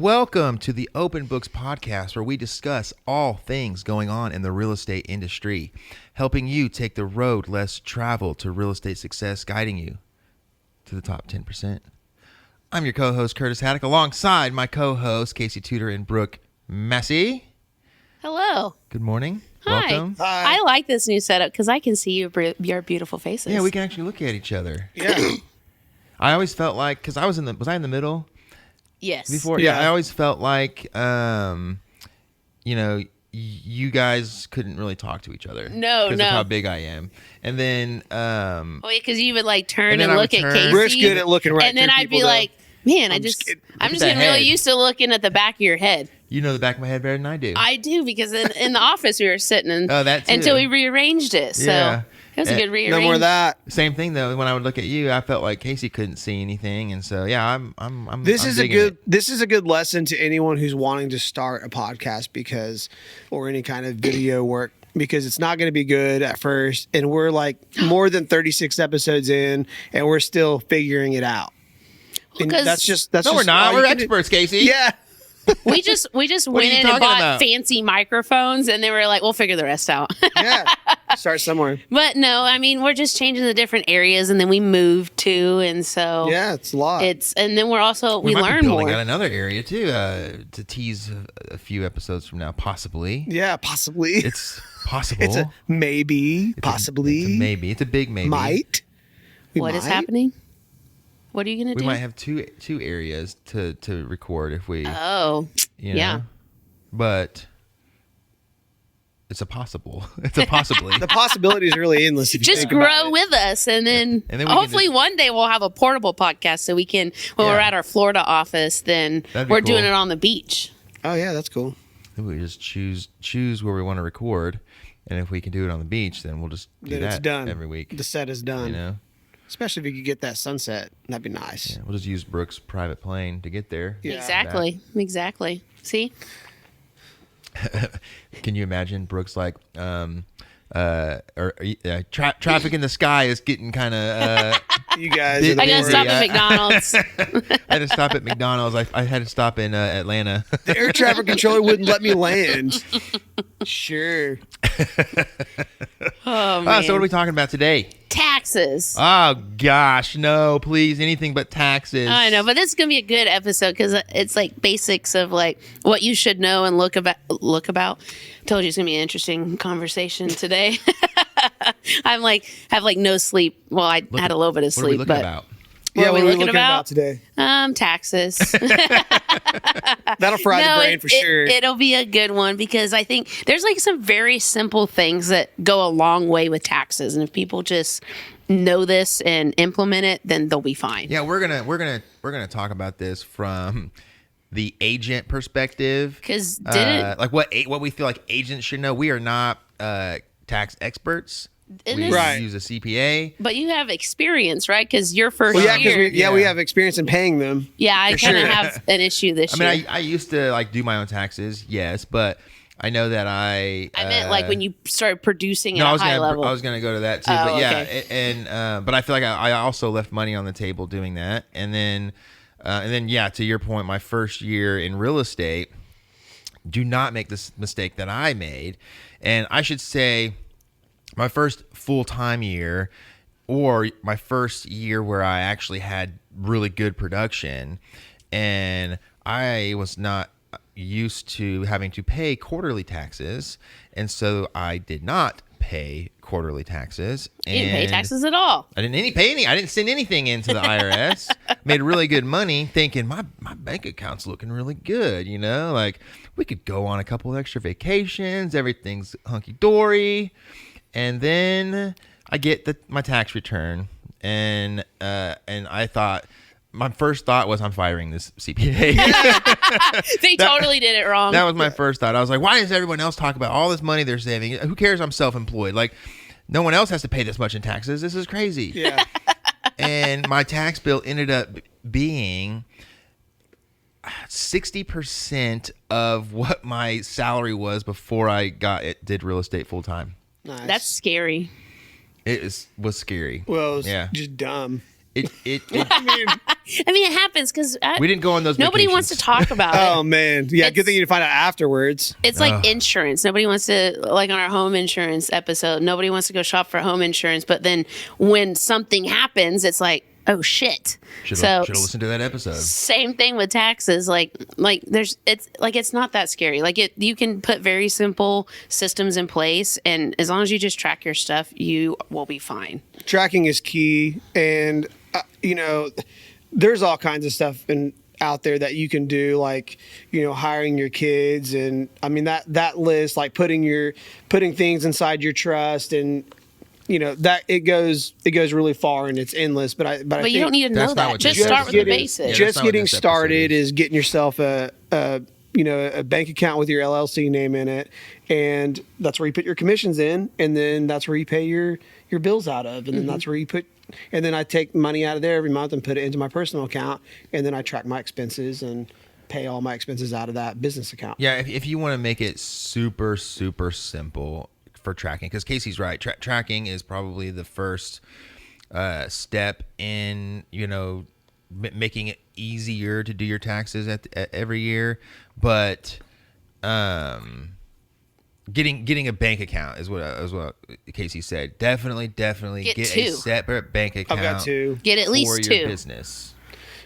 Welcome to the Open Books Podcast, where we discuss all things going on in the real estate industry, helping you take the road less traveled to real estate success, guiding you to the top 10%. I'm your co-host, Curtis Haddock, alongside my co-hosts, Casey Tudor and Brooke Massey. Hello. Good morning. Hi. Welcome. Hi. I like this new setup because I can see your beautiful faces. Yeah, we can actually look at each other. Yeah. I always felt like, because was I in the middle? Yes. Before, Yeah. I always felt like, you guys couldn't really talk to each other. No. Because of how big I am. And then, because you would like turn and I look would at turn. Casey. We're good at looking right and then through I'd be people, though. like, man, I'm just just kidding. getting that really head. used to looking at the back of your head. you know the back of my head better than I do. I do because in the office we were sitting that too. until we rearranged it. So Yeah. it was a good rearrange. No more of that. Same thing though. When I would look at you, I felt like Casey couldn't see anything, and so yeah, I'm. This I'm is a digging good. it. This is a good lesson to anyone who's wanting to start a podcast or any kind of video work, because it's not going to be good at first, and we're like more than 36 episodes in, and we're still figuring it out. And Because- that's No, we're just not. all We're you can do. experts, Casey. Yeah. we just are went you in and talking bought about? fancy microphones, and they were like, we'll figure the rest out. Yeah. Start somewhere. But no, I mean, we're just changing the different areas, and then we moved to, and so Yeah, it's a lot. and then we're also we might be learn building more. out another area too to tease a few episodes from now, possibly. Yeah, possibly. It's possible. It's a maybe, It's possibly, it's a maybe. It's a big maybe. might. We What is might. happening? What are you gonna We do? might have two areas to record if we. Oh, You know? yeah. But it's a possible. It's a possibly. The possibilities are really endless. If you Just think about grow it. with us, and then we can hopefully one day we'll have a portable podcast, so we can. When we're Yeah. at our Florida office, then That'd be we're doing cool. it on the beach. Oh yeah, that's cool. we just choose where we want to record, and if we can do it on the beach, then we'll just do Then that it's done every week. The set is done. You know, Especially if you could get that sunset, that'd be nice. yeah, we'll just use Brooke's private plane to get there. Yeah. Exactly. See, Can you imagine Brooke's like, traffic in the sky is getting kind of. You guys, Did- are I the gotta worry, stop yeah. at McDonald's. I had to stop at McDonald's. I had to stop in Atlanta. The air traffic controller wouldn't let me land. Sure. Oh man, So what are we talking about today? taxes. Oh gosh, no, please, anything but taxes. I know, but this is gonna be a good episode because it's like basics of like what you should know and look about. Told you it's gonna be an interesting conversation today. I'm like have like no sleep. Well, I had a little bit of What are we sleep, looking but about? Yeah, are we what are we looking looking about? today? Taxes. That'll fry the brain for sure. It'll be a good one because I think there's like some very simple things that go a long way with taxes, and if people just know this and implement it, then they'll be fine. Yeah, we're gonna talk about this from the agent perspective. Because like what we feel like agents should know. We are not tax experts. It We is- Right. use a CPA. But you have experience, right? Because your first well, yeah, year. because we have experience in paying them. Yeah, I For kind of sure. have an issue this I year. mean, I used to like do my own taxes, yes, but I know that I meant like when you started producing No, at a high level. I was gonna go to that too, Oh, but yeah, okay. but I feel like I also left money on the table doing that, and then yeah, to your point, my first year in real estate, do not make this mistake that I made, and I should say, my first full-time year, or my first year where I actually had really good production, and I was not used to having to pay quarterly taxes, and so I did not pay quarterly taxes. You didn't pay and taxes at all. I didn't pay any. I didn't send anything into the IRS. Made really good money, thinking my bank account's looking really good. You know, like we could go on a couple of extra vacations. Everything's hunky dory, and then I get my tax return, and I thought. My first thought was, I'm firing this CPA. They totally did it wrong. That was my first thought. I was like, why does everyone else talk about all this money they're saving? Who cares? I'm self-employed. Like, no one else has to pay this much in taxes. This is crazy. Yeah. And my tax bill ended up being 60% of what my salary was before I did real estate full time. Nice. That's scary. Was scary. well, it's Yeah. just dumb. It I mean, I mean, it happens because We didn't go on those nobody wants to vacations. talk about Oh it. man, yeah. Good It's- thing you find out afterwards. It's like insurance. Nobody wants to, like on our home insurance episode, nobody wants to go shop for home insurance. But then when something happens, it's like, oh shit. Should have listened to that episode. Same thing with taxes. Like it's not that scary. You can put very simple systems in place, and as long as you just track your stuff, you will be fine. Tracking is key, and there's all kinds of stuff out there that you can do, like hiring your kids, and I mean that list, like putting things inside your trust, and that it goes really far and it's endless. But I But think you don't need to know that's not that. what Just this start is. with the Yeah, basics. that's just not what getting this episode started is. is getting yourself a bank account with your LLC name in it, and that's where you put your commissions in, and then that's where you pay your bills out of, and then that's where you put. And then I take money out of there every month and put it into my personal account, and then I track my expenses and pay all my expenses out of that business account. Yeah, if you want to make it super, super simple for tracking, because Casey's right. Tracking is probably the first step in, making it easier to do your taxes at every year. But getting a bank account is what Casey said. Definitely Get get two. a separate bank account. I've got two. Get at least for two. your business.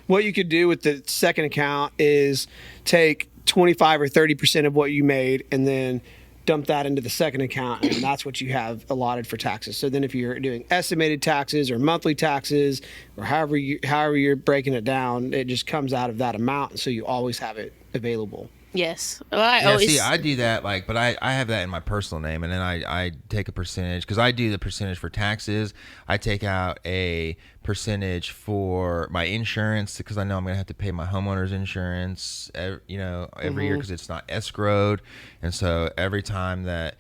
What you could do with the second account is take 25 or 30% of what you made and then dump that into the second account, and that's what you have allotted for taxes. So then if you're doing estimated taxes or monthly taxes or however you're breaking it down, it just comes out of that amount, so you always have it available. Yes. Well, I do that, but I have that in my personal name, and then I take a percentage, because I do the percentage for taxes. I take out a percentage for my insurance, because I know I'm going to have to pay my homeowner's insurance, every year, because it's not escrowed. And so every time that,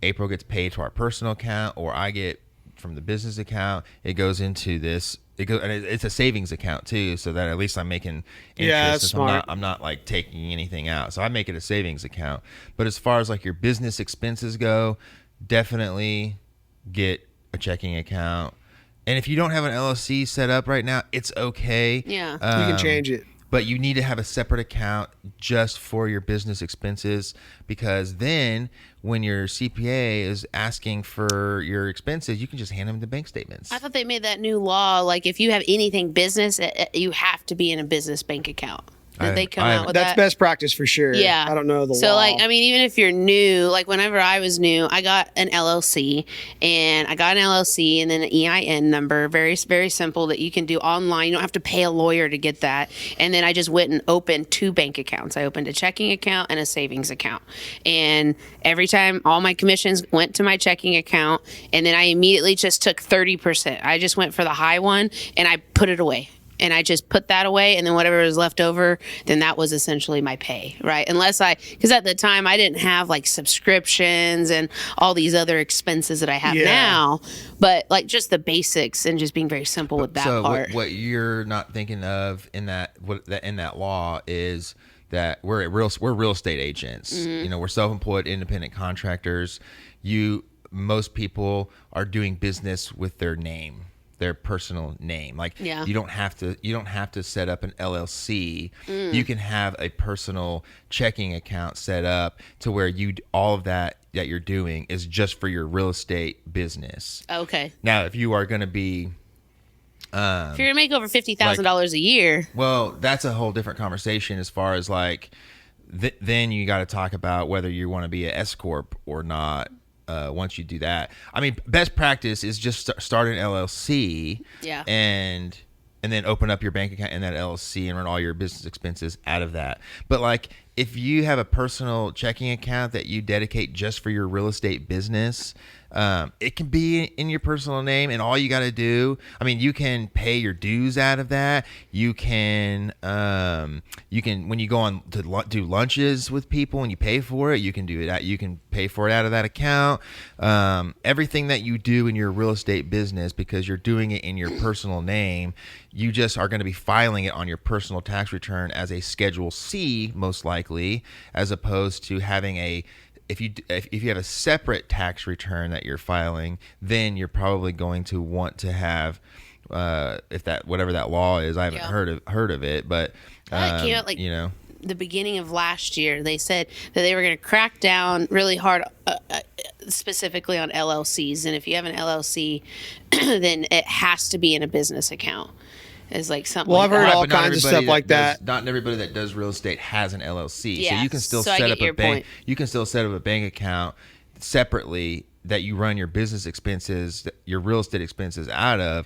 April gets paid to our personal account, or I get from the business account, it goes into this. And it's a savings account too, so that at least I'm making interest. Yeah, that's smart. I'm not like taking anything out, so I make it a savings account. But as far as like your business expenses go, definitely get a checking account. And if you don't have an LLC set up right now, it's okay. Yeah. You can change it. But you need to have a separate account just for your business expenses, because then when your CPA is asking for your expenses, you can just hand them the bank statements. thought they made that new law. Like if you have anything business, you have to be in a business bank account. Did they come out with That's that? best practice for sure. Yeah. I don't know the so law. even if you're new, like whenever I was new, I got an LLC and then an EIN number, very, very simple, that you can do online. You don't have to pay a lawyer to get that. And then I just went and opened 2 bank accounts. I opened a checking account and a savings account. And every time all my commissions went to my checking account, and then I immediately just took 30%. I just went for the high one and I put it away. And I just put that away, and then whatever was left over, then that was essentially my pay, right? Because at the time I didn't have like subscriptions and all these other expenses that I have now, but like just the basics and just being very simple with that part. What you're not thinking of in that law is that we're real estate agents. We're self-employed independent contractors. Most people are doing business with their name, their personal name. You don't have to set up an LLC. You can have a personal checking account set up to where all of that you're doing is just for your real estate business. Okay. Now, if you are going to be if you're gonna make over $50,000 a year, well, that's a whole different conversation as far as then you got to talk about whether you want to be an S corp or not. Once you do that, I mean, best practice is just start an LLC, and then open up your bank account in that LLC and run all your business expenses out of that. But if you have a personal checking account that you dedicate just for your real estate business, it can be in your personal name, and all you got to do, I mean, you can pay your dues out of that. You can when you go on to do lunches with people and you pay for it, you can do it. You can pay for it out of that account. Everything that you do in your real estate business, because you're doing it in your personal name, you just are going to be filing it on your personal tax return as a Schedule C, most likely, as opposed to having if you have a separate tax return that you're filing, then you're probably going to want to have if that whatever that law is. I haven't Yeah. heard of it, but That came out, like, you know. the beginning of last year. They said that they were going to crack down really hard, specifically on LLCs. And if you have an LLC, then it has to be in a business account. It's like something. Well, like I've heard that. all But not kinds of everybody stuff like that. Not everybody that does real estate has an LLC, so Yeah, you can still so I set get up a your bank. point. You can still set up a bank account separately that you run your business expenses, your real estate expenses out of,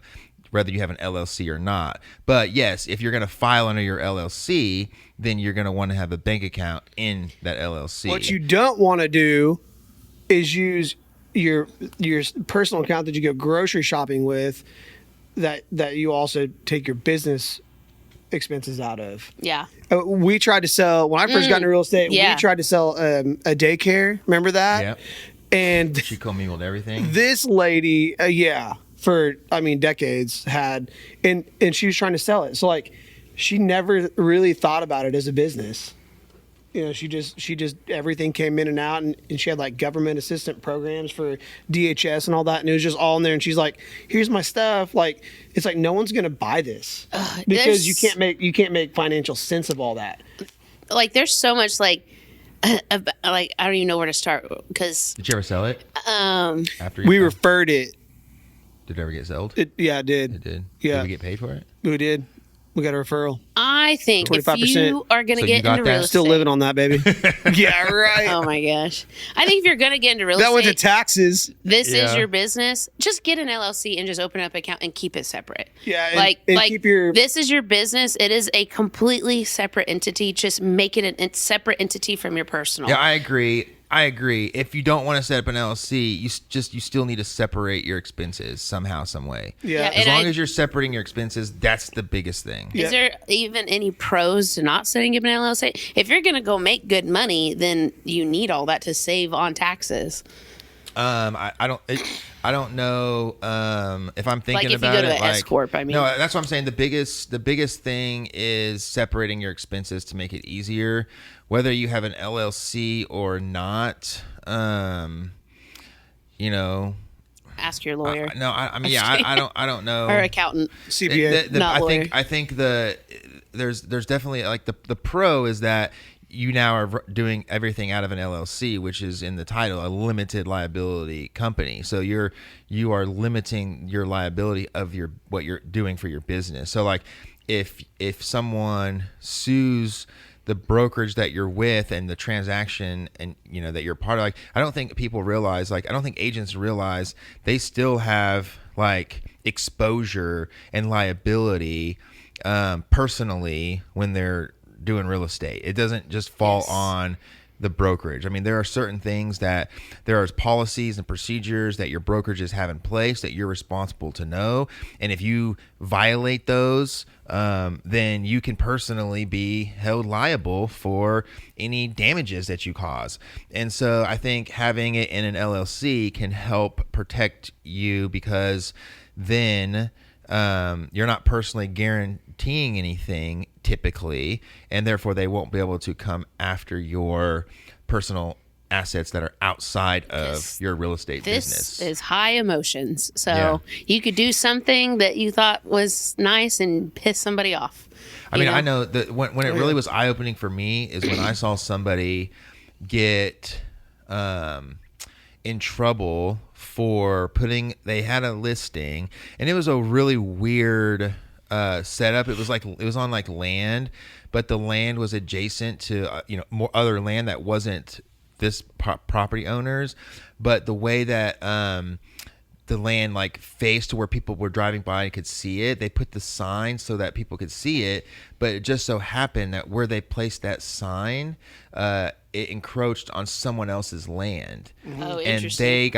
whether you have an LLC or not. But yes, if you're going to file under your LLC, then you're going to want to have a bank account in that LLC. What you don't want to do is use your personal account that you go grocery shopping with, that you also take your business expenses out of. Yeah. We tried to sell when I first got into real estate. Yeah. We tried to sell a daycare. Remember that? Yep. And She commingled everything. this lady, for decades had, and she was trying to sell it. So like, she never really thought about it as a business. You know, she just everything came in and out, and she had like government assistant programs for DHS and all that, and it was just all in there. And she's like, "Here's my stuff." Like, it's like no one's gonna buy this because you can't make financial sense of all that. Like, there's so much like I don't even know where to start because Did you ever sell it? After We referred it. Did it ever get sold? It did. It did. Yeah. Did we get paid for it? We did. We got a referral. I think if 25%. you are going to So you get got into that? real estate, Still living on that, baby. Yeah, right. Oh my gosh! I think if you're going to get into real That went to estate, taxes. this is Yeah. your business. Just get an LLC and just open up an account and keep it separate. Yeah, and- like and keep your- this is your business. It is a completely separate entity. Just make it a separate entity from your personal. Yeah, I agree. If you don't want to set up an LLC, you still need to separate your expenses somehow, some way. Yeah. Yeah, As and long as you're separating your expenses, that's the biggest thing. Yeah. Is there even any pros to not setting up an LLC? If you're going to go make good money, then you need all that to save on taxes. I don't know if I'm thinking Like if you about go to it. an like, S corp, I mean. no, that's what I'm saying. The biggest thing is separating your expenses to make it easier, whether you have an LLC or not. You know, Ask your lawyer I mean, yeah, I don't know. or accountant. CPA. Not lawyer. I think there's definitely like the pro is that you now are doing everything out of an LLC, which is in the title, a limited liability company. So you are limiting your liability of what you're doing for your business. So like if someone sues the brokerage that you're with and the transaction and that you're part of, like I don't think people realize, like I don't think agents realize they still have like exposure and liability personally when they're doing real estate. It doesn't just fall on the brokerage. I mean, there are certain things that there are policies and procedures that your brokerages have in place that you're responsible to know. And if you violate those, then you can personally be held liable for any damages that you cause. And so I think having it in an LLC can help protect you, because then you're not personally guaranteeing anything typically, and therefore they won't be able to come after your personal assets that are outside of your real estate business. This is high emotions. So Yeah. you could do something that you thought was nice and piss somebody off. I mean, I know that when it really was eye-opening for me is when I saw somebody get in trouble for they had a listing, and it was a really weird setup. It was on like land, but the land was adjacent to more other land that wasn't this property owners, but the way that the land like faced to where people were driving by and could see it, they put the sign so that people could see it, but it just so happened that where they placed that sign, it encroached on someone else's land. Oh, And interesting.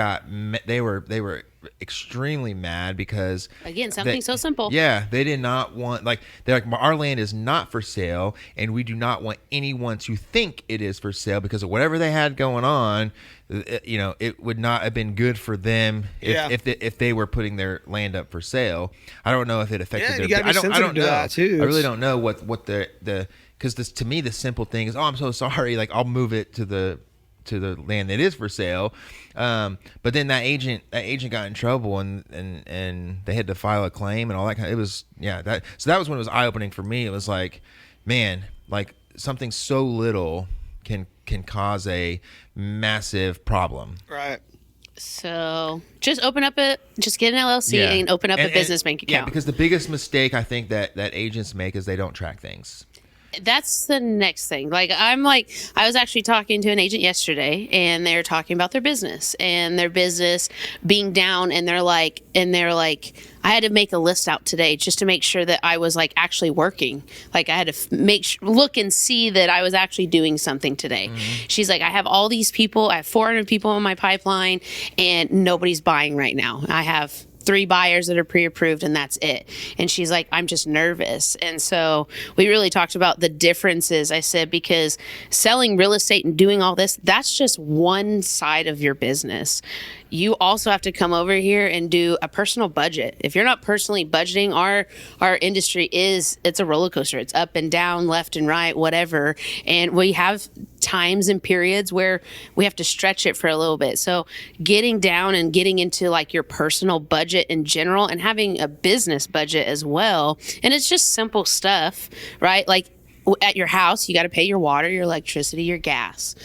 they were extremely mad because Again, something so simple. Yeah, they did not want, they're like, our land is not for sale, and we do not want anyone to think it is for sale because of whatever they had going on. It would not have been good for them if they were putting their land up for sale. I don't know if it affected you their. gotta be I don't sensitive to know. that, too. I really don't know what the because to me the simple thing is, oh, I'm so sorry, like I'll move it to the to the land that is for sale. But then that agent got in trouble and they had to file a claim and all that kind of, it was, so that was when it was eye opening for me. It was like, man, like something so little can cause a massive problem. Right. So just get an LLC and open up a business bank account. Yeah, because the biggest mistake I think that agents make is they don't track things. That's the next thing. I was actually talking to an agent yesterday, and they're talking about their business being down, and they're like, I had to make a list out today just to make sure that I was like actually working. Like I had to look and see that I was actually doing something today. Mm-hmm. She's like, I have all these people, I have 400 people in my pipeline, and nobody's buying right now. I have 3 buyers that are pre-approved and that's it. And she's like, I'm just nervous. And so we really talked about the differences. I said, because selling real estate and doing all this, that's just one side of your business. You also have to come over here and do a personal budget. If you're not personally budgeting, our industry it's a roller coaster. It's up and down, left and right, whatever. And we have times and periods where we have to stretch it for a little bit. So getting down and getting into like your personal budget in general and having a business budget as well. And it's just simple stuff, right? Like at your house, you got to pay your water, your electricity, your gas.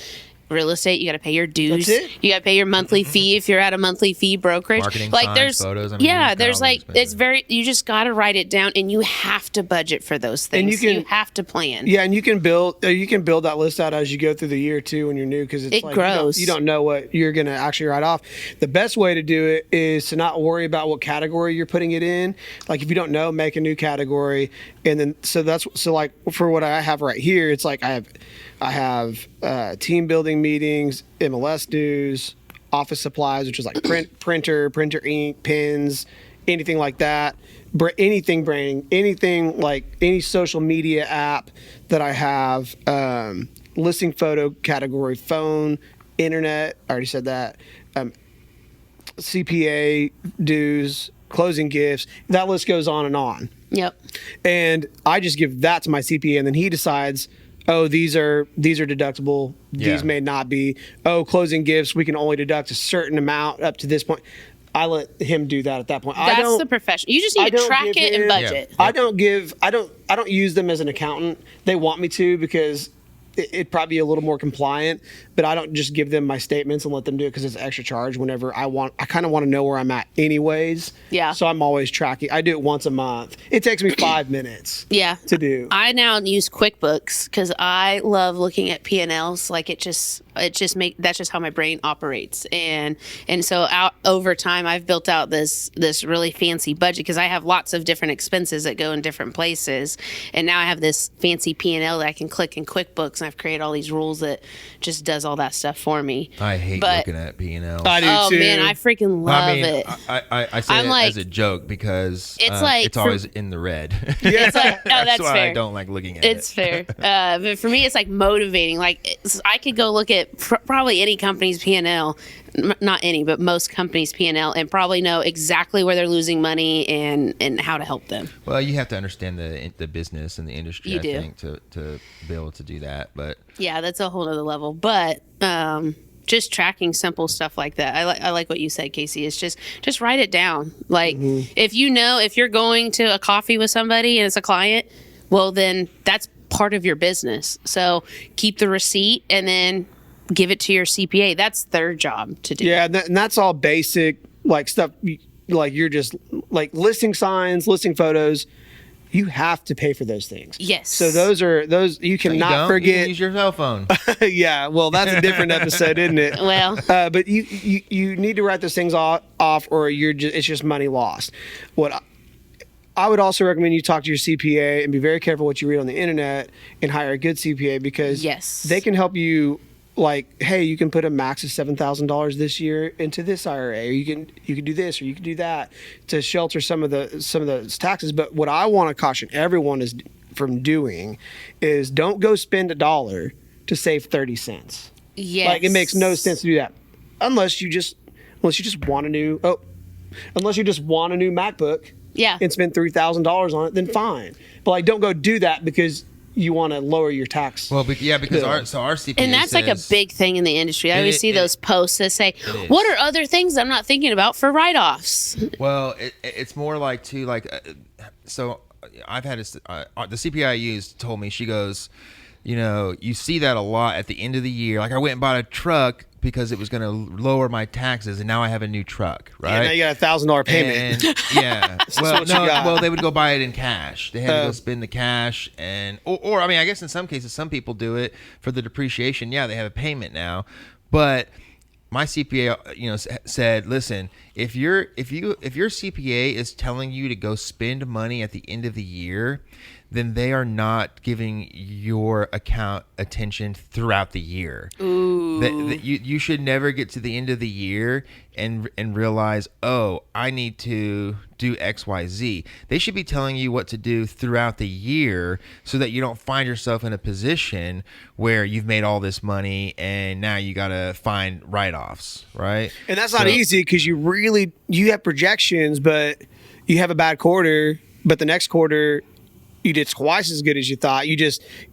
Real estate, you got to pay your dues. That's it. You got to pay your monthly fee if you're at a monthly fee brokerage. Marketing, like signs, there's photos. I mean, there's like it's very. You just got to write it down, and you have to budget for those things. And you have to plan. Yeah, and you can build that list out as you go through the year too when you're new, because it grows. You don't know what you're going to actually write off. The best way to do it is to not worry about what category you're putting it in. Like if you don't know, make a new category, and then so like for what I have right here, it's like I have team building meetings, MLS dues, office supplies, which is like printer ink, pens, anything like that. Anything branding, anything like any social media app that I have, listing photo category, phone, internet, I already said that, CPA dues, closing gifts, that list goes on and on. Yep. And I just give that to my CPA, and then he decides, oh, these are deductible. These may not be. Oh, closing gifts, we can only deduct a certain amount up to this point. I let him do that at that point. That's the profession. You just need to track it and budget. Yeah. I don't use them as an accountant. They want me to because it'd probably be a little more compliant, but I don't just give them my statements and let them do it because it's extra charge whenever I kind of want to know where I'm at anyways. Yeah. So I'm always tracking. I do it once a month. It takes me 5 minutes. To do. I now use QuickBooks because I love looking at P&Ls. Like that's just how my brain operates. And so over time, I've built out this really fancy budget because I have lots of different expenses that go in different places. And now I have this fancy P&L that I can click in QuickBooks, and I've created all these rules that just does all that stuff for me. I hate looking at P&L. I do too. Oh man, I freaking love it. I say it as a joke because it's always in the red. It's like, no, that's why fair. I don't like looking at it. It's fair. But for me, it's like motivating. Like I could go look at probably any company's P&L, not any, but most companies' P&L, and probably know exactly where they're losing money and how to help them. Well, you have to understand the business and the industry, You I do. think, to be able to do that. But yeah, that's a whole other level. But just tracking simple stuff like that. I like what you said, Casey. It's just write it down. Like if you're going to a coffee with somebody and it's a client, well then that's part of your business. So keep the receipt and then give it to your CPA. That's their job to do. Yeah, and that's all basic like stuff. Like you're just like listing signs, listing photos. You have to pay for those things. Yes. So those you cannot forget. You can use your cell phone. Yeah. Well, that's a different episode, isn't it? Well, but you need to write those things off, or it's just money lost. What I would also recommend you talk to your CPA and be very careful what you read on the internet and hire a good CPA because they can help you. Like, hey, you can put a max of $7,000 this year into this IRA, or you can do this, or you can do that to shelter some of those taxes. But what I want to caution everyone from doing is don't go spend $1 to save 30 cents. yes. Like it makes no sense to do that unless you just want a new MacBook. Yeah. And spend $3,000 on it, then fine. But like, don't go do that because you want to lower your tax. Well, because bill. our CPA And that's like a says- big thing in the industry. I always see those posts that say, is. "What are other things I'm not thinking about for write-offs?" Well, it's more like too like so. I've had the CPA I used told me, she goes, you see that a lot at the end of the year. Like I went and bought a truck because it was going to lower my taxes, and now I have a new truck, right? Yeah, now you got a $1,000 payment. And, yeah. what you got. Well, they would go buy it in cash. They had to go spend the cash, or I mean, I guess in some cases, some people do it for the depreciation. Yeah, they have a payment now, but my CPA, said, listen, if your CPA is telling you to go spend money at the end of the year, then they are not giving your account attention throughout the year. Ooh. You should never get to the end of the year and realize, oh, I need to do X, Y, Z. They should be telling you what to do throughout the year so that you don't find yourself in a position where you've made all this money and now you got to find write-offs, right? And that's not easy because you have projections, but you have a bad quarter, but the next quarter you did twice as good as you thought.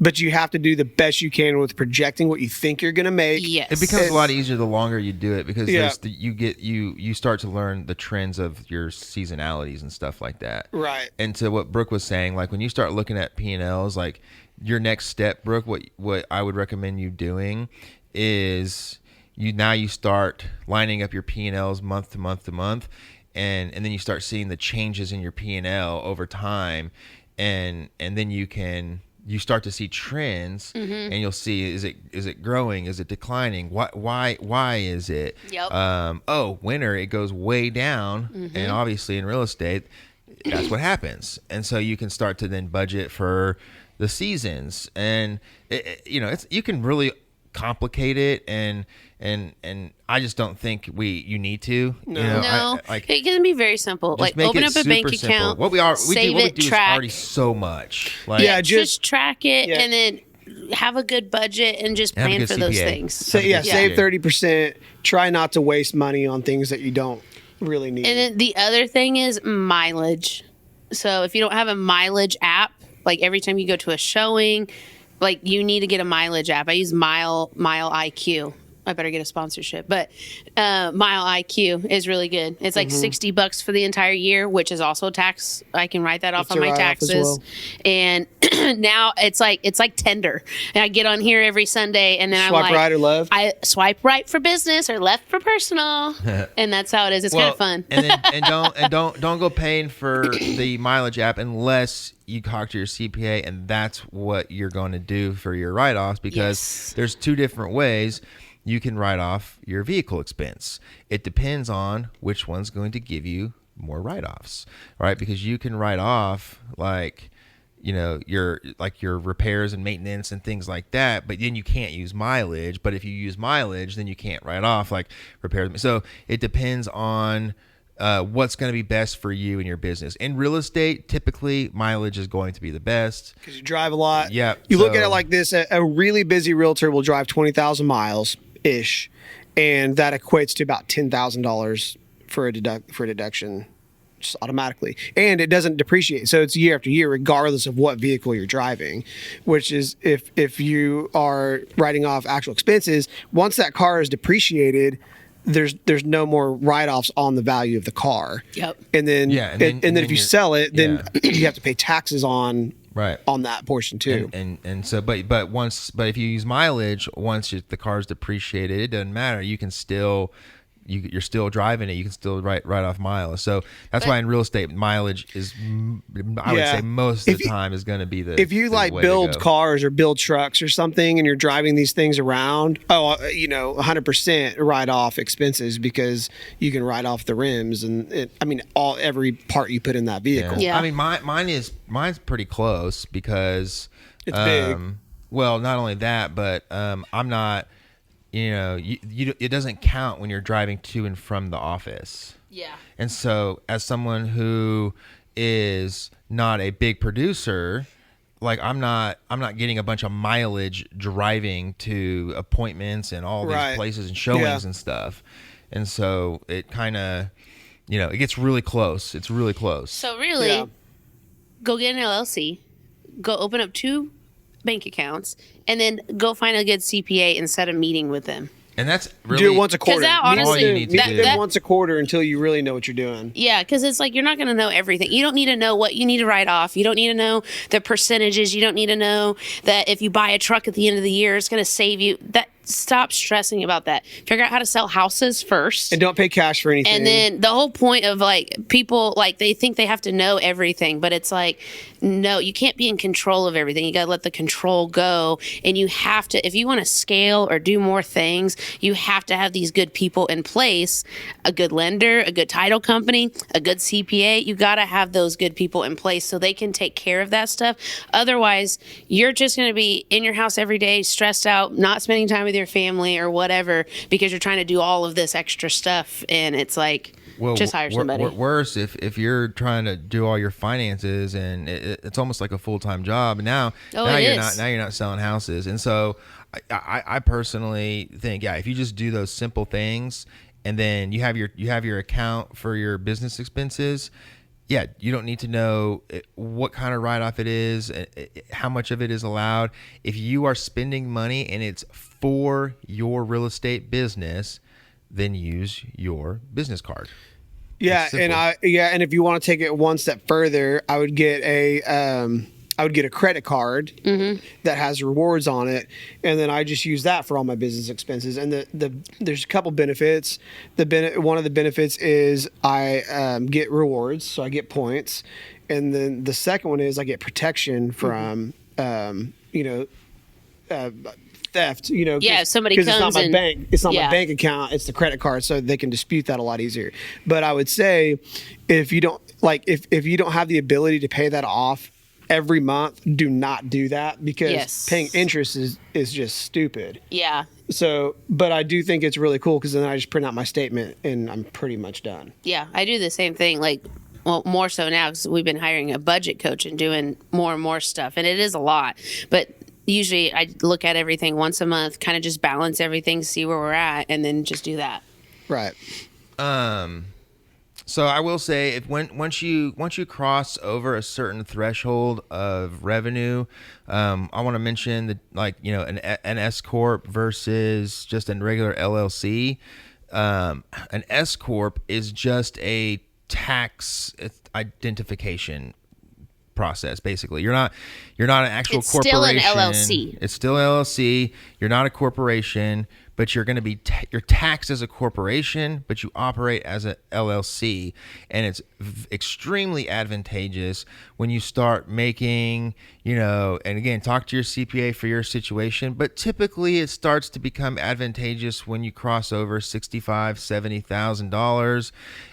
But you have to do the best you can with projecting what you think you're going to make. Yes. It becomes a lot easier the longer you do it because you start to learn the trends of your seasonalities and stuff like that. Right. And to what Brooke was saying, like when you start looking at P&Ls, like your next step, Brooke, what I would recommend you doing is you start lining up your P&Ls month to month to month, and then you start seeing the changes in your P&L over time. And then you start to see trends, and you'll see, is it growing, is it declining, why is it? Yep. Winter it goes way down, and obviously in real estate that's what happens, and so you can start to then budget for the seasons, and you can really complicate it, and I just don't think you need to. No, it can be very simple. Like make open it up a bank super account, simple. save we it, do track. is already so much. Like, Just track it, and then have a good budget and just Have a plan good for those CPA. things. So save 30%. Try not to waste money on things that you don't really need. And then the other thing is mileage. So if you don't have a mileage app, like every time you go to a showing, like you need to get a mileage app. I use Mile IQ. I better get a sponsorship, but Mile IQ is really good. It's like $60 for the entire year, which is also tax. I can write that off on my taxes. And now it's like Tender. And I get on here every Sunday, and then Swipe right or left? I swipe right for business or left for personal, and that's how it is. It's kind of fun. and don't go paying for the mileage app unless you talk to your CPA, and that's what you're going to do for your write-offs, because there's two different ways you can write off your vehicle expense. It depends on which one's going to give you more write-offs, right? Because you can write off your repairs and maintenance and things like that, but then you can't use mileage. But if you use mileage, then you can't write off like repairs. So it depends on what's going to be best for you and your business. In real estate, typically mileage is going to be the best because you drive a lot. Yeah. You look at it like this: a really busy realtor will drive 20,000 miles ish, and that equates to about $10,000 for a deduction, just automatically, and it doesn't depreciate. So it's year after year, regardless of what vehicle you're driving. Which is if you are writing off actual expenses, once that car is depreciated, there's no more write-offs on the value of the car. Yep. And then if you sell it, then you have to pay taxes on that portion too. And so but if you use mileage, once the car's depreciated, it doesn't matter. You can still you're still driving it. You can still write off miles. So that's why in real estate, mileage is, I would say most of the time is going to be the. If you build cars or build trucks or something, and you're driving these things around, 100% write off expenses, because you can write off the rims and every part you put in that vehicle. Yeah. Yeah. I mean, mine's pretty close because it's big. Well, not only that, but I'm not. It doesn't count when you're driving to and from the office. Yeah. And so as someone who is not a big producer, like I'm not getting a bunch of mileage driving to appointments and all these places and showings and stuff. And so it kind of, it gets really close. It's really close. So really, go get an LLC, go open up 2 bank accounts, and then go find a good CPA instead of meeting with them. And that's really Do it once a quarter. that honestly- all you need to Meet do. them once a quarter until you really know what you're doing. Yeah, because it's like you're not going to know everything. You don't need to know what you need to write off. You don't need to know the percentages. You don't need to know that if you buy a truck at the end of the year, it's going to save you. Stop stressing about that. Figure out how to sell houses first. And don't pay cash for anything. And then the whole point of like people, like they think they have to know everything, but it's like, no, you can't be in control of everything. You got to let the control go. And you have to, if you want to scale or do more things, you have to have these good people in place, a good lender, a good title company, a good CPA. You got to have those good people in place so they can take care of that stuff. Otherwise, you're just going to be in your house every day, stressed out, not spending time with your family or whatever because you're trying to do all of this extra stuff, and it's like, just hire somebody. Worse, if you're trying to do all your finances and it's almost like a full-time job. Now you're not selling houses, and so I personally think, yeah, if you just do those simple things and then you have your account for your business expenses. Yeah, you don't need to know what kind of write-off it is, how much of it is allowed. If you are spending money and it's for your real estate business, then use your business card. Yeah, and if you want to take it one step further, I would get a credit card that has rewards on it, and then I just use that for all my business expenses. And there's a couple benefits. One of the benefits is I get rewards, so I get points, and then the second one is I get protection from theft. If somebody comes it's not my and bank. It's not my bank account. It's the credit card, so they can dispute that a lot easier. But I would say if you don't if you don't have the ability to pay that off every month, do not do that because paying interest is just stupid. Yeah. So, but I do think it's really cool because then I just print out my statement and I'm pretty much done. Yeah, I do the same thing. Like, well, more so now because we've been hiring a budget coach and doing more and more stuff, and it is a lot. But usually, I look at everything once a month, kind of just balance everything, see where we're at, and then just do that. Right. So I will say, if once you cross over a certain threshold of revenue, I want to mention that, like, an S corp versus just a regular LLC. An S corp is just a tax identification process. Basically, you're not an actual corporation. Still an LLC. It's still LLC. You're not a corporation, but you're going to be you're taxed as a corporation, but you operate as a LLC, and it's extremely advantageous when you start making, and again, talk to your CPA for your situation, but typically it starts to become advantageous when you cross over $65,000-$70,000.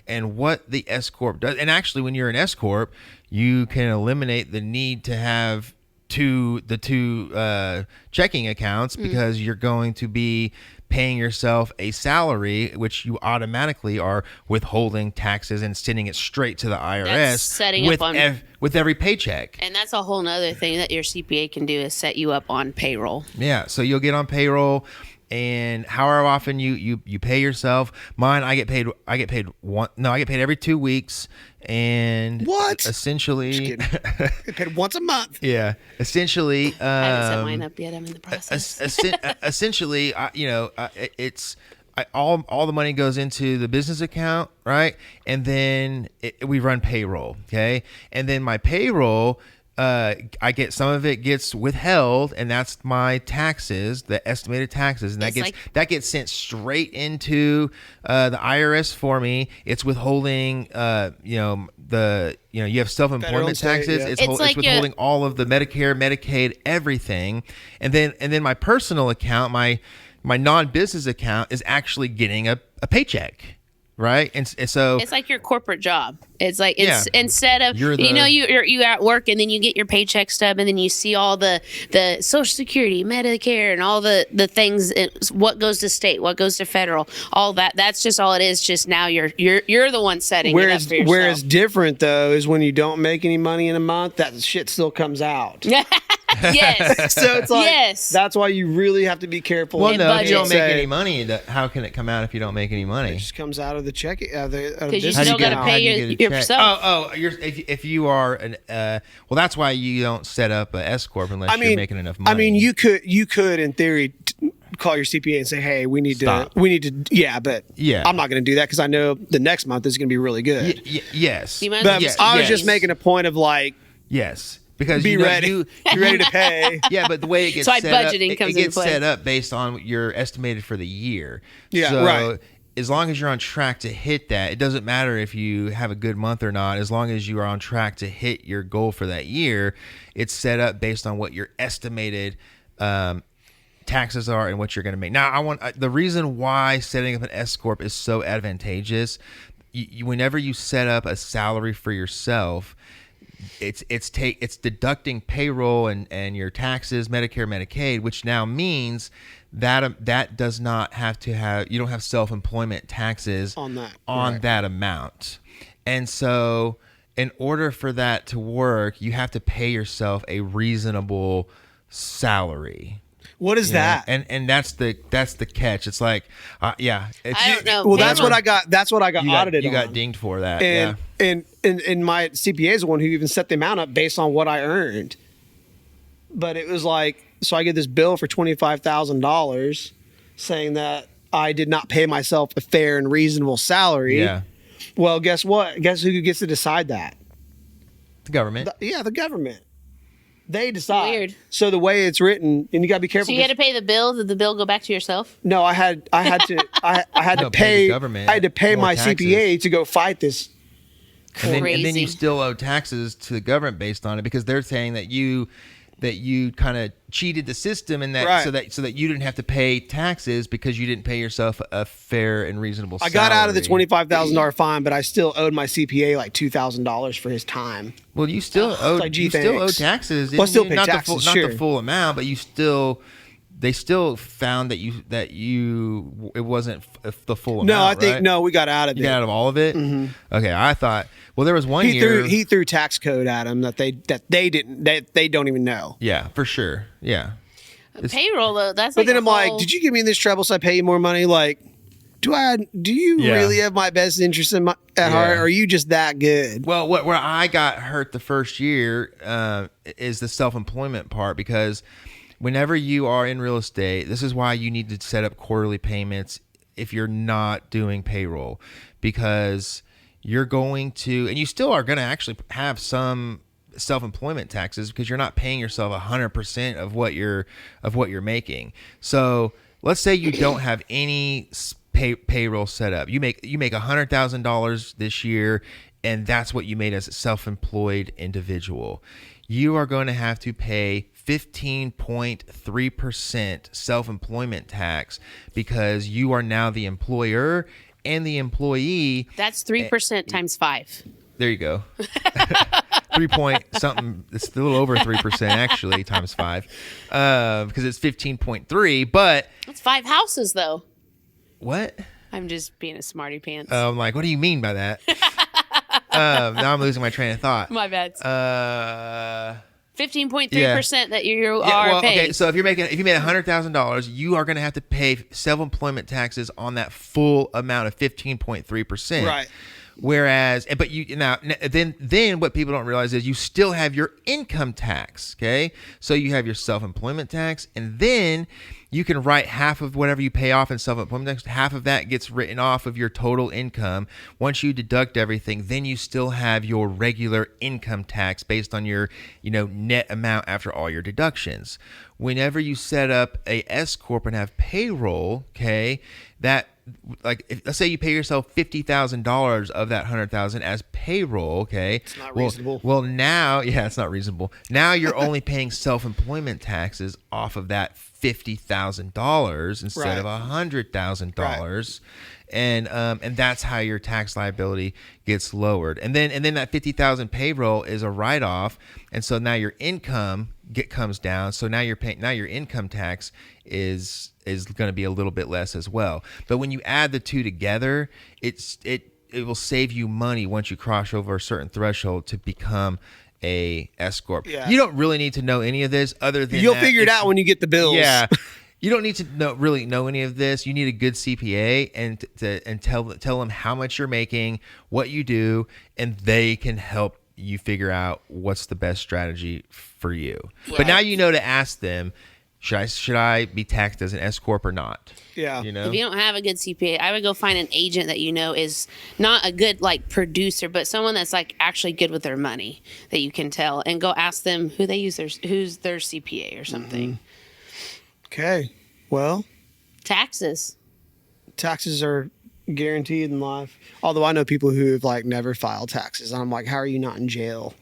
And what the S corp does, and actually when you're an S corp, you can eliminate the need to have the two checking accounts because you're going to be paying yourself a salary, which you automatically are withholding taxes and sending it straight to the IRS. That's setting up with every paycheck. And that's a whole nother thing that your CPA can do is set you up on payroll. Yeah, so you'll get on payroll, and however often you pay yourself. Mine, I get paid every 2 weeks. And what? Essentially, get paid once a month. Yeah, essentially. I haven't set mine up yet. I'm in the process. Essentially, it's all the money goes into the business account, right? And then we run payroll, okay? And then my payroll, I get some of it gets withheld, and that's my taxes, the estimated taxes, and that gets sent straight into the IRS for me. It's withholding, you have self-employment taxes. Yeah. It's withholding all of the Medicare, Medicaid, everything, and then my personal account, my non-business account, is actually getting a paycheck. Right. And so it's like your corporate job. It's like instead of you're at work and then you get your paycheck stub and then you see all the Social Security, Medicare, and all the things. What goes to state, what goes to federal, all that. That's just all it is. Just now you're the one setting it up for yourself. Whereas different though is when you don't make any money in a month, that shit still comes out. Yes. So it's like, Yes. that's why you really have to be careful. Well, And no, if you don't budget. make any money, how can it come out if you don't make any It money? just comes out of the check. Because you Because still got to how pay do you get a check? yourself. If you are an well, that's why you don't set up a S corp unless you're making enough money. I mean, you could in theory call your CPA and say, "Hey, we need Stop. to, yeah," but Yeah. I'm not going to do that because I know the next month is going to be really good. Yes, You might as But well just I was yes. just making a point of like, yes, because be you know, ready, be ready to pay. Yeah, but the way it gets So set up, budgeting it comes into gets play. set up based on what you're estimated for the year. Yeah, so right. as long as you're on track to hit that, it doesn't matter if you have a good month or not. As long as you are on track to hit your goal for that year, it's set up based on what your estimated taxes are and what you're going to make. Now, the reason why setting up an S corp is so advantageous. Whenever you set up a salary for yourself, it's deducting payroll and your taxes, Medicare, Medicaid, which now means that does not have to have, you don't have self-employment taxes On that, on right. that amount. And so in order for that to work, you have to pay yourself a reasonable salary. What is that? And that's the catch. It's like, yeah. I don't know. Well, that's Payroll. what I got. That's what I got audited You on. got dinged for that. and yeah. and my CPA is the one who even set the amount up based on what I earned. But it was like, so I get this bill for $25,000 saying that I did not pay myself a fair and reasonable salary. Yeah. Well, guess what? Guess who gets to decide that? The government. The government. They decide. Weird. So the way it's written, and you got to be careful. So you had to pay the bill. Did the bill go back to yourself? No, I had to No, to pay pay. the government I had to pay more my taxes. CPA to go fight this. And then Crazy. you still owe taxes to the government based on it because they're saying that you kind of cheated the system and that Right. so that you didn't have to pay taxes because you didn't pay yourself a fair and reasonable I salary. got out of the $25,000 fine, but I still owed my CPA like $2,000 for his time. Well, you still owe like, gee, you still owe thanks. taxes. Well, I still didn't pay you? Not taxes, the full, sure. not the full amount, but they still found that it wasn't the full amount. No, I think right? no, we got out of You it. got out of all of it. Okay, I thought. Well, there was one year. He threw tax code at him that they don't even know. Yeah, for sure. Yeah. Payroll though. That's. But like then a I'm like, whole- did you get me in this trouble so I pay you more money? Like, do you Yeah. really have my best interest at heart? Or are you just that good? Well, where I got hurt the first year is the self-employment part because whenever you are in real estate, this is why you need to set up quarterly payments if you're not doing payroll because you're going to, and you still are going to actually have some self-employment taxes because you're not paying yourself 100% of what you're making. So let's say you don't have any payroll set up. You make $100,000 this year, and that's what you made as a self-employed individual. You are going to have to pay 15.3% self-employment tax because you are now the employer and the employee. That's 3% times 5. There you go. 3 point something. It's a little over 3% actually times 5 because it's 15.3. But That's 5 houses though. what? I'm just being a smarty pants. I'm like, what do you mean by that? Now I'm losing my train of thought. My bad. 15.3% yeah. that you are paying. Okay, so if you made $100,000, you are going to have to pay self-employment taxes on that full amount of 15.3%. Right. Whereas, but then what people don't realize is you still have your income tax. Okay, so you have your self-employment tax, and then you can write half of whatever you pay off in self-employment tax. Half of that gets written off of your total income. Once you deduct everything, then you still have your regular income tax based on your net amount after all your deductions. Whenever you set up a S corp and have payroll, okay, that. Let's say you pay yourself $50,000 of that $100,000 as payroll, okay? It's not reasonable. Well, now, yeah, it's not reasonable. Now you're only paying self-employment taxes off of that $50,000 instead of $100,000, and that's how your tax liability gets lowered. And then that $50,000 payroll is a write-off, and so now your income comes down. So now your income tax is going to be a little bit less as well. But when you add the two together, it will save you money once you cross over a certain threshold to become a S corp. Yeah. You don't really need to know any of this other than You'll that figure it it's- out when you get the bills. Yeah. You don't need to really know any of this. You need a good CPA and tell them how much you're making, what you do, and they can help you figure out what's the best strategy for you. But now you know to ask them, should I be taxed as an S corp or not? Yeah. You know? If you don't have a good CPA, I would go find an agent that you know is not a good like producer, but someone that's like actually good with their money that you can tell, and go ask them who's their CPA or something. Okay. Well, Taxes. taxes are guaranteed in life. Although I know people who have like never filed taxes, and I'm like, how are you not in jail?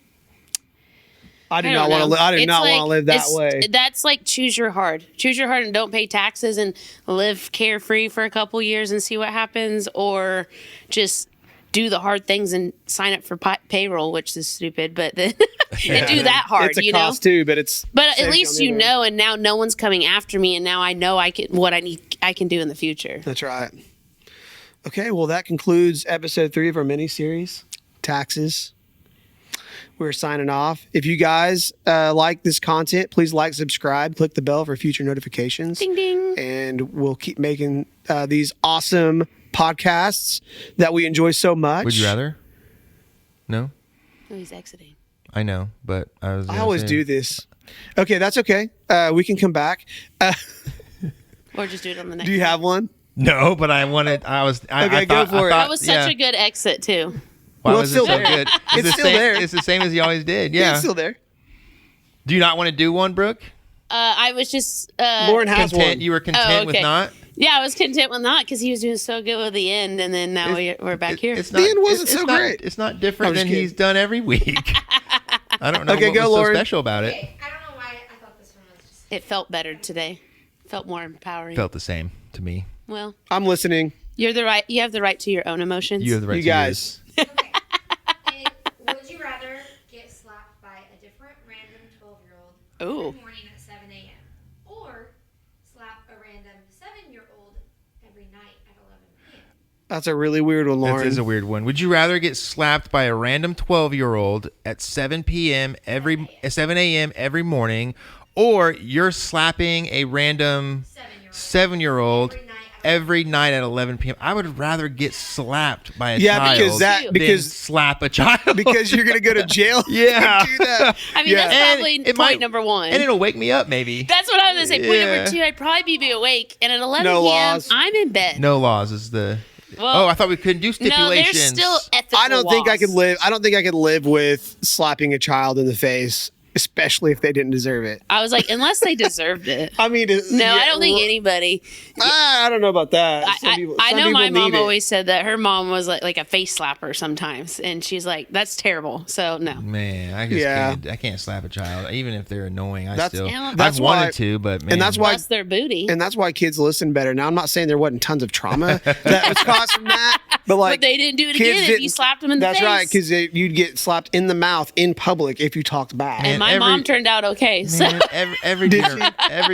I do not want to. I do not want to live that way. That's like choose your hard and don't pay taxes and live carefree for a couple years and see what happens, or just do the hard things and sign up for payroll, which is stupid, but then and do that hard. It's a cost too, but it's. But saves at least on the you other end. know, and now no one's coming after me, and now I know I can do in the future. That's right. Okay, well, that concludes episode 3 of our mini series, taxes. We're signing off. If you guys like this content, please like, subscribe, click the bell for future notifications. Ding ding. And we'll keep making these awesome podcasts that we enjoy so much. Would you rather? No? Oh, he's exiting. I know, but I always do this. Okay, that's okay. We can come back. Or just do it on the next. Do you have one? No, but I wanted. Okay, go for it. That was such a good exit too. Why Well, was it's it still so there. good? It's the still same, there. It's the same as you always did. Yeah, Yeah. it's still there. Do you not want to do one, Brooke? I was just Lauren has Content. one. You were content with okay. not. Yeah, I was content with not because he was doing so good with the end, and then now we're back here. It's The end wasn't so not, great. It's not different I'm just than kidding. he's done every week. I don't know Okay, what go, was Lauren. so special about it. Okay, I don't know why I thought this one was just. It felt better today. Felt more empowering. Felt the same to me. Well, I'm listening. you have the right to your own emotions. You have the right You to guys. yours. Okay. Would you rather get slapped by a different random 12-year-old Ooh. every morning at 7 a.m. or slap a random 7-year-old every night at 11 p.m.? That's a really weird one, Lauren. That is a weird one. Would you rather get slapped by a random 12-year-old at 7 p.m. 7 a.m. every morning, or you're slapping a random 7-year-old every night at 11 p.m.? I would rather get slapped by a child than because slap a child. because you're gonna go to jail. Yeah. Do that. I mean, Yeah. that's And probably it point might- number one. and it'll wake me up maybe. That's what I was gonna say. Point Yeah. number 2, I'd probably be awake, and at 11 No p.m. laws. I'm in bed. No laws is the. Well, Oh, I thought we couldn't do no, stipulations. there's still ethical I don't think I laws. could live. I don't think I could live with slapping a child in the face, especially if they didn't deserve it. I was like, unless they deserved it. I mean, No, I don't think anybody. I don't know about that. I Some people know my mom need it. always said that her mom was like a face slapper sometimes, and she's like, "That's terrible." So no. Man, I just Yeah. can't. I can't slap a child, even if they're annoying. That's- Yeah, that's I've wanted why- to, but man, and that's why. Plus their booty. And that's why kids listen better. Now, I'm not saying there wasn't tons of trauma that was caused from that, but like But they didn't do it kids again if you didn't- slapped them in the That's face. right, because you'd get slapped in the mouth in public if you talked back. And my every- mom turned out okay. So. Man, every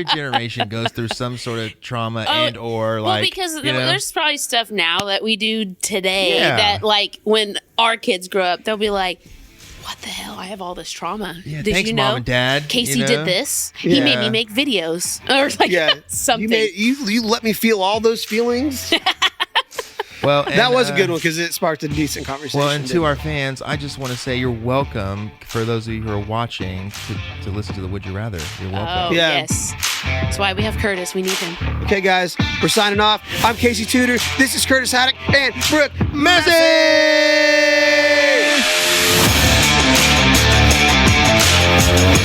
generation goes through some sort of trauma and or like. Well, because you know? there's probably stuff now that we do today Yeah. that, like, when our kids grow up, they'll be like, "What the hell? I have all this trauma. Yeah, Did thanks, you know Mom and Dad, Casey you know? did this? He made Yeah. me make videos or like Yeah, something." You let me feel all those feelings. well, and, That was a good one because it sparked a decent conversation. Well, and didn't to it? our fans, I just want to say you're welcome. For those of you who are watching, to listen to the Would You Rather, you're Oh, welcome. Yeah. yes. That's why we have Curtis. We need him. Okay, guys, we're signing off. I'm Casey Tudor. This is Curtis Haddock and Brooke Massey! Massey.